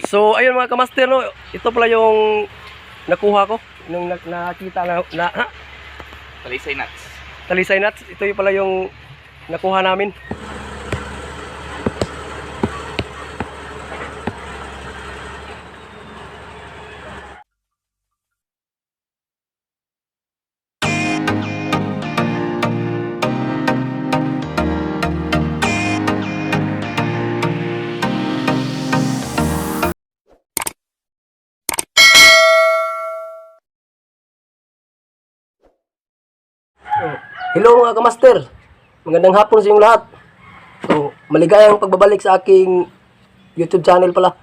So ayun mga kamaster, no, ito pala yung nakuha ko nung nakita na Talisay nuts. talisay nuts. Ito yung pala yung nakuha namin. Hello mga kamaster, magandang hapon sa inyong lahat. So, maligayang pagbabalik sa aking YouTube channel pala.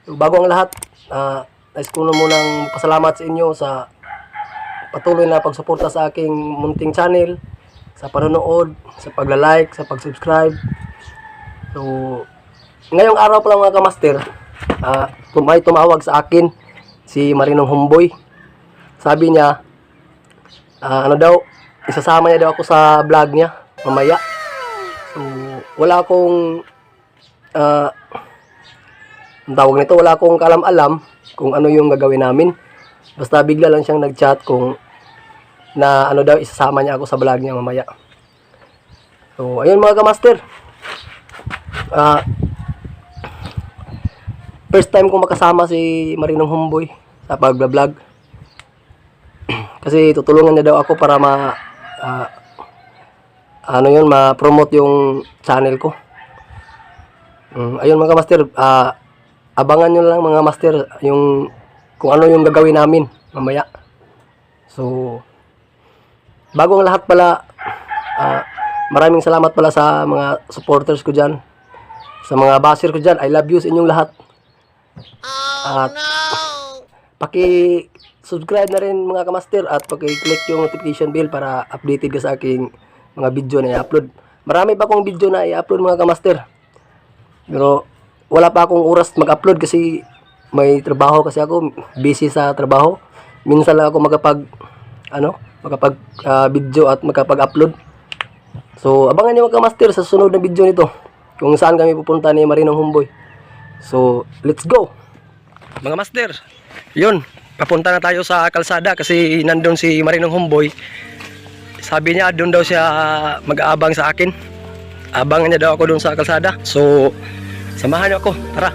So, bago ang lahat, nais ko na munang pasalamat sa inyo sa patuloy na pagsuporta sa aking munting channel, sa panonood, sa pagla-like, sa pag-subscribe. So, ngayong araw pala mga kamaster, may tumawag sa akin si Marinong Homeboy. Sabi niya, isasama niya daw ako sa vlog niya mamaya. So, wala akong ang tawag nito, wala akong kaalam-alam kung ano yung gagawin namin. Basta bigla lang siyang nag-chat kung na isasama niya ako sa vlog niya mamaya. So, ayun mga kamaster. First time kong makasama si Marinong Homeboy sa pag-vlog. Kasi tutulungan niya daw ako para ma-promote yung channel ko. Ayun mga master, abangan nyo lang mga master kung ano yung gagawin namin mamaya. So, bago ang lahat pala, maraming salamat pala sa mga supporters ko dyan, sa mga basher ko dyan. I love you sa inyong lahat. At paki-subscribe na rin mga kamaster at paki-click yung notification bell para updated ka sa aking mga video na i-upload. Marami pa akong video na i-upload mga kamaster, pero wala pa akong oras mag-upload kasi may trabaho kasi ako, busy sa trabaho. Minsan lang ako video at makapag-upload. So abangan niyo mga kamaster sa sunod na video nito kung saan kami pupunta ni Marinong Homeboy. So let's go mga master. Yun, papunta na tayo sa kalsada kasi nandun si Marinong Homeboy. Sabi niya doon daw siya mag-aabang sa akin. Abangan niya daw ako doon sa kalsada. So, samahan niyo ako. Tara.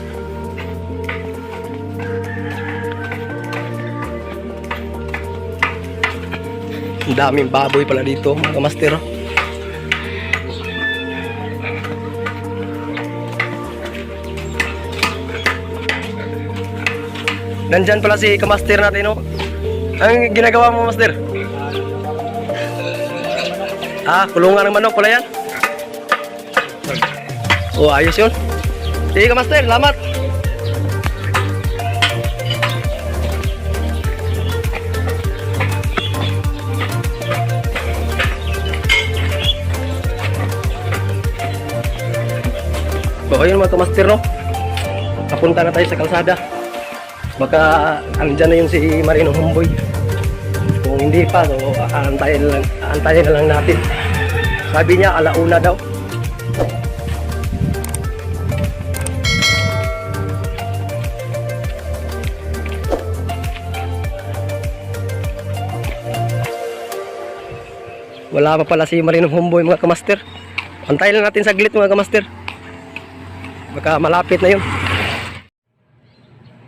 Ang daming baboy pala dito, mga master. Nandyan pala si kamaster natin, no? Ang ginagawa mo, master? Kulungan ng manok pala yan. Oh, ayos yun. Sige ka master, salamat. So ayun mga kamaster, no, papunta na tayo sa kalsada. Baka andyan na yung si Marinong Homeboy. Kung hindi pa, so aantayin na lang natin. Sabi niya alauna daw. Wala pa pala si Marinong Homeboy mga kamaster. Antayin lang natin saglit mga kamaster. Baka malapit na yun.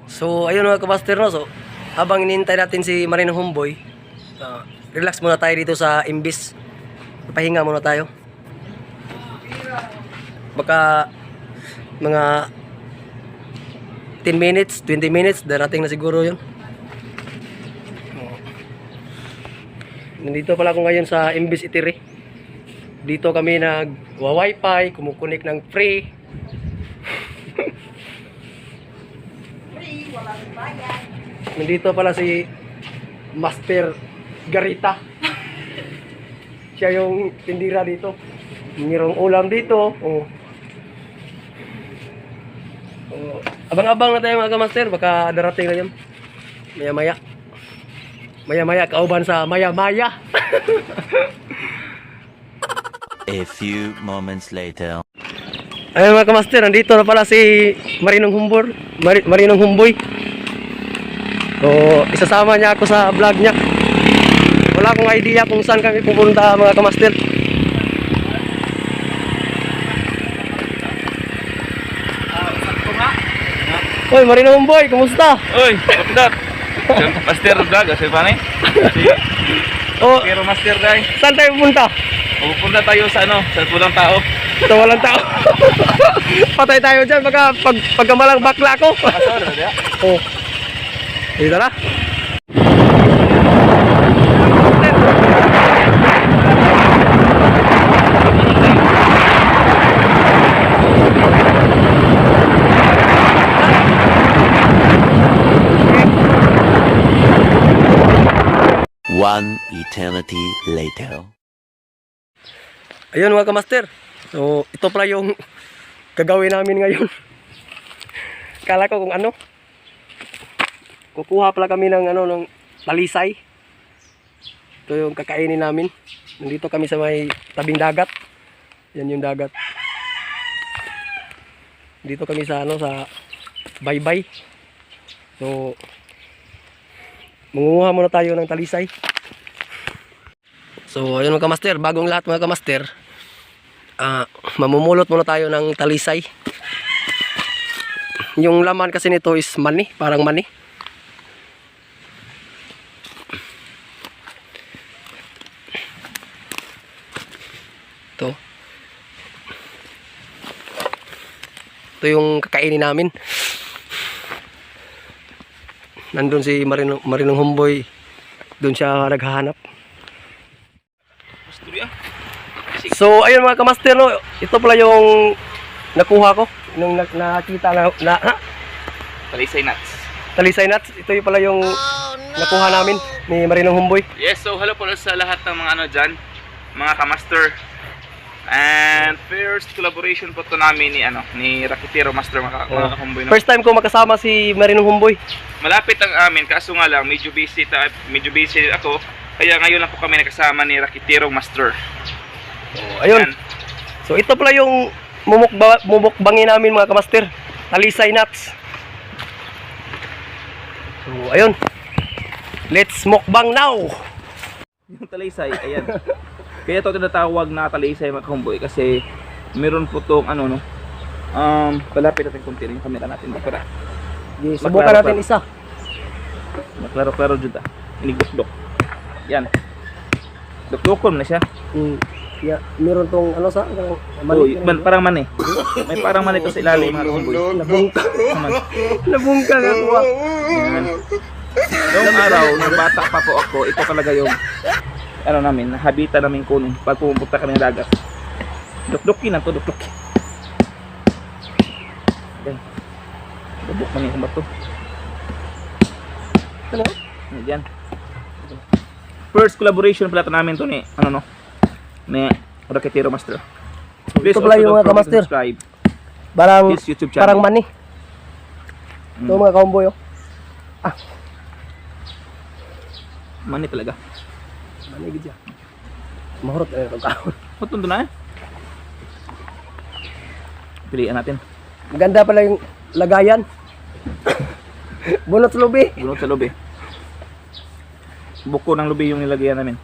So ayun mga kamaster, no? So habang inintay natin si Marinong Homeboy, relax muna tayo dito sa imbis. Pahinga muna tayo. Baka mga 10 minutes, 20 minutes, darating na siguro yun. Nandito pala ako ngayon sa Imbis Eatery. Dito kami nag-wifi, kumukunik ng free. Nandito pala si Master Garita. Siya yung tindira dito. Mayroong ulam dito. Abang-abang na tayo mga kamaster. Baka darating na yun. Maya-maya. Maya-maya. Kauban sa maya-maya. A few moments later. Ayun mga kamaster, nandito na pala si Marinong Humbor, Marinong Humboy. So, isasama niya ako sa vlog niya. Wala akong idea kung saan kami pupunta mga kamaster. Hoy, Marinong Humboy, kumusta? Uy, what's up? Master vlog, kasi pa ni? Oh, Pero master dai. saan tayo pupunta? Pupunta tayo sa ano, sa pulang tao. Ito walang tao. Patay tayo dyan, pagkamalang bakla ko. Kasama na dia. Oh. Dito na. One eternity later. Ayun mga kamaster. So, ito pala yung gagawin namin ngayon. Kala ko kung ano. Kukuha pala kami ng ano, ng talisay. Ito yung kakainin namin. Nandito kami sa may tabing dagat. Yan yung dagat. Dito kami sa ano, sa baybay. So, mangunguha muna tayo ng talisay. So, ayun mga kamaster, bagong lahat mga kamaster. Mamumulot muna tayo ng talisay. Yung laman kasi nito is mani, parang mani. Ito. Ito yung kakainin namin. Nandun si Marinong Humboy. Doon siya naghahanap. So, ayun mga kamaster, no, ito pala yung nakuha ko. Nung nakita na Talisay nuts. talisay nuts. Ito yung pala yung nakuha namin ni Marinong Humboy. Yes, so hello po sa lahat ng mga ano dyan, mga kamaster. And first collaboration po to namin ni Rakitero Master, mga kakumboy. No? First time ko makasama si Marinong Humboy. Malapit ang amin, kaso nga lang medyo busy ako. Kaya ngayon lang po kami nakasama ni Rakitero Master. Ayun. So ito pala yung mumukbangin namin mga kamaster. Talisay nuts. So ayun. Let's mukbang now. Yung talisay, ayan. Kaya ito tinatawag na talisay mga kakumboy kasi meron po tong palapit natin kunti yung camera natin dito para. Subukan natin isa. Maklaro-klaro dyan ta. Inigdok-dok. Yan. Dok-dokon na siya. Yeah, meron tong ano sa Uy, parang mani. May parang mani to sa ilalim mga kakumboy. Nabungka nga kuha. Yan. Noong araw, nung bata pa po ako, ito talaga yung namin, habita namin kuno pag pumunta kami ng dagat. Dok-dokin na to, dok-dokin. Yan. Dabok man yung bato. Ano? Yan. First collaboration pala namin to ni ni Rakitero Master. Please Ito pala yung mga kamaster. subscribe Parang his YouTube channel. parang mani. Ito mga kaumboy. Mani talaga. Mani gid siya. Mahurot itong kahon. Putun to na pilihan natin. Maganda pala yung lagayan. Bunot sa lubi. Bunot sa lubi. Buko ng lubi yung nilagyan namin.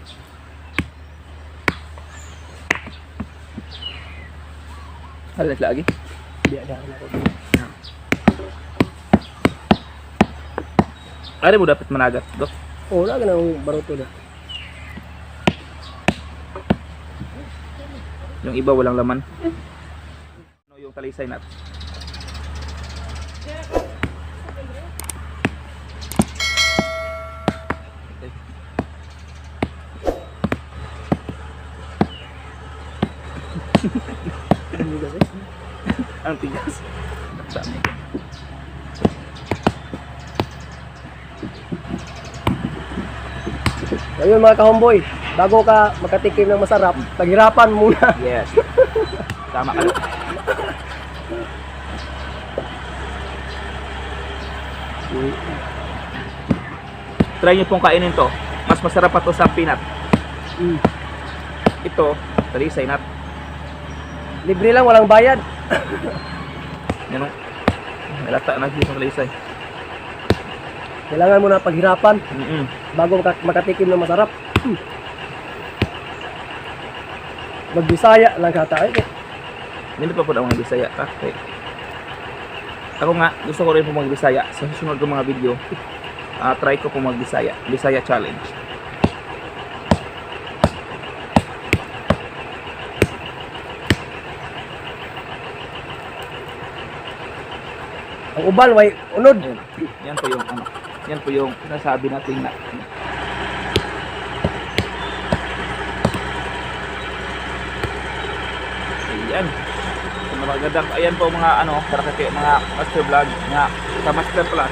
Halit lagi. Di ada ako. Ari mo dapat managat, Dok. Wala ka nang baruto na. Yung iba walang laman. Yung talisay natin. Ang tigas. Dami. Ayun mga kahomboy, bago ka makatikim ng masarap, paghirapan muna. Yes. Tama ka. Try nyo pong kainin to. Mas masarap pa to sa peanut. Ito, talisay nut. Libre lang, walang bayad. Yan o. Nalata na siya sa talisay. Kailangan mo na paghirapan Mm-mm. bago makatikim ng masarap. Magbisaya lang kata. Ay, Hindi pa po ang mga Bisaya. Okay. Ako nga, gusto ko rin po mag-Bisaya. Sa susunod ko mga video, try ko po mag-Bisaya. Bisaya Challenge. ang uban way unod. Yan. Yan po yung ano. Yan po yung nasabi natin na. Ayan. Magandang ayan po mga ano, para kasi mga master vlog nga sa master pala.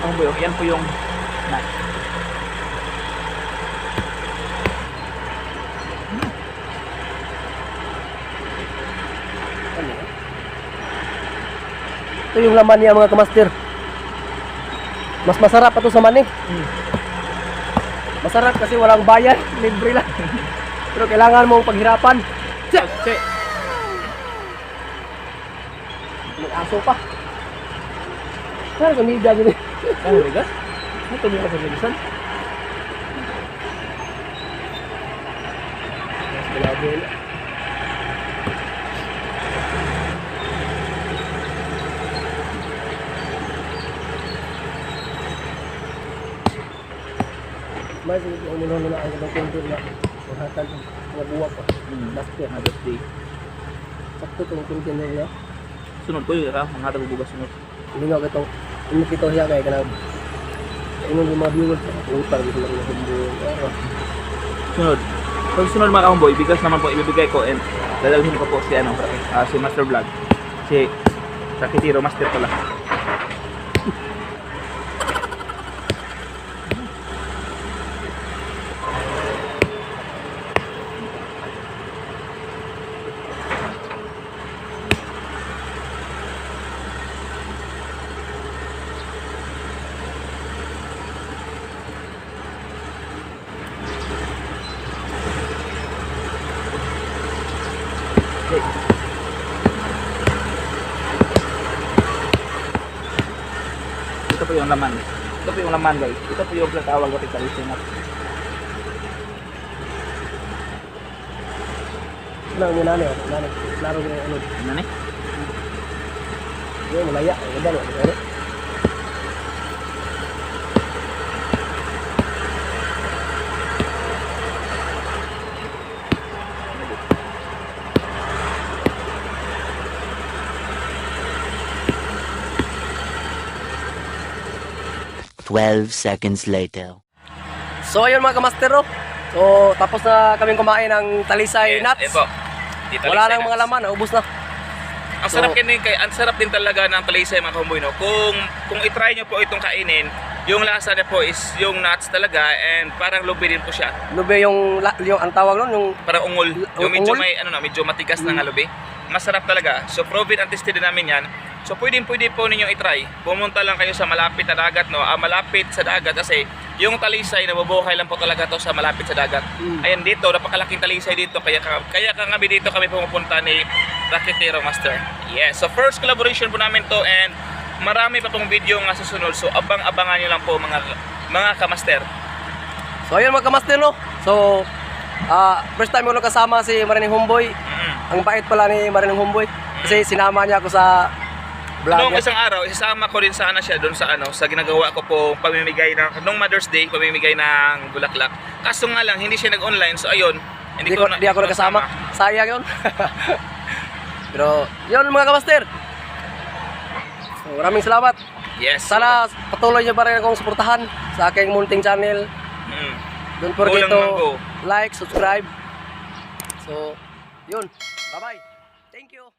Ano po yung yan po yung na. Ito yung laman niya mga kamaster. Mas masarap pa to sa mani. Masarap kasi walang bayad, libre lang. Pero kailangan mong paghirapan. Che. May aso pa. Saan kami gagawin? Ano rigas? Ito mo ka sa bilisan. Mas yung ulo na ang ganang konti na mahatan mga buwak pa. Master. Hadas day. Sakto itong container niya. Sunod ko yung mga tagubugas sunod. Hindi nga itong init ito siya kaya kanang inon yung mga viewers kung parang gusto lang yung Sunod. Pag sunod mga kahomboy, bigas naman po ibibigay ko and dadalhin ko po si ano, si Master Vlog. Si Rakitiro Master pala. Ito po yung laman. Ito po yung laman guys. Ito po yung tawag natin sa lisinat. Nang muna na laro niya ano. Ano ni? Yung malaya. Ang ganda no. 12 seconds later. So ayun mga kamaster no. So tapos na kaming kumain ng talisay nuts. Ito. Wala nang mga laman, naubos na. Ang sarap ang sarap din talaga ng talisay mga kahomboy no. Kung i-try niyo po itong kainin, yung lasa niya po is yung nuts talaga and parang lubi din po siya. Lubi yung ang tawag nun, yung Parang ungol. Yung medyo ungol? may medyo matigas na nga lubi. Masarap talaga. So proven and tested din namin 'yan. So pwede po ninyo i-try. Pumunta lang kayo sa malapit na dagat no. Malapit sa dagat kasi yung talisay nabubuhay lang po talaga to sa malapit sa dagat. Ayan dito, napakalaking talisay dito kaya kami dito kami pumupunta ni Rakitiro Master. Yes. So first collaboration po namin to and marami pa pong video nga susunod. So abang-abangan niyo lang po mga kamaster. So ayun mga kamaster no. So first time ko lang kasama si Marining Homeboy. Ang bait pala ni Marining Homeboy kasi sinama niya ako sa vlog Noong niya. isang araw, isasama ko rin sana siya doon sa sa ginagawa ko po pamimigay ng nung Mother's Day, pamimigay ng bulaklak. Kaso nga lang hindi siya nag-online. So ayun, Hindi ako nakasama. Sayang yun. Pero yun mga kamaster. So, maraming salamat. Yes. Sana patuloy niyo pa rin akong suportahan sa aking munting channel. Don't forget Go lang to go. like, subscribe. So, yun. Bye-bye. Thank you.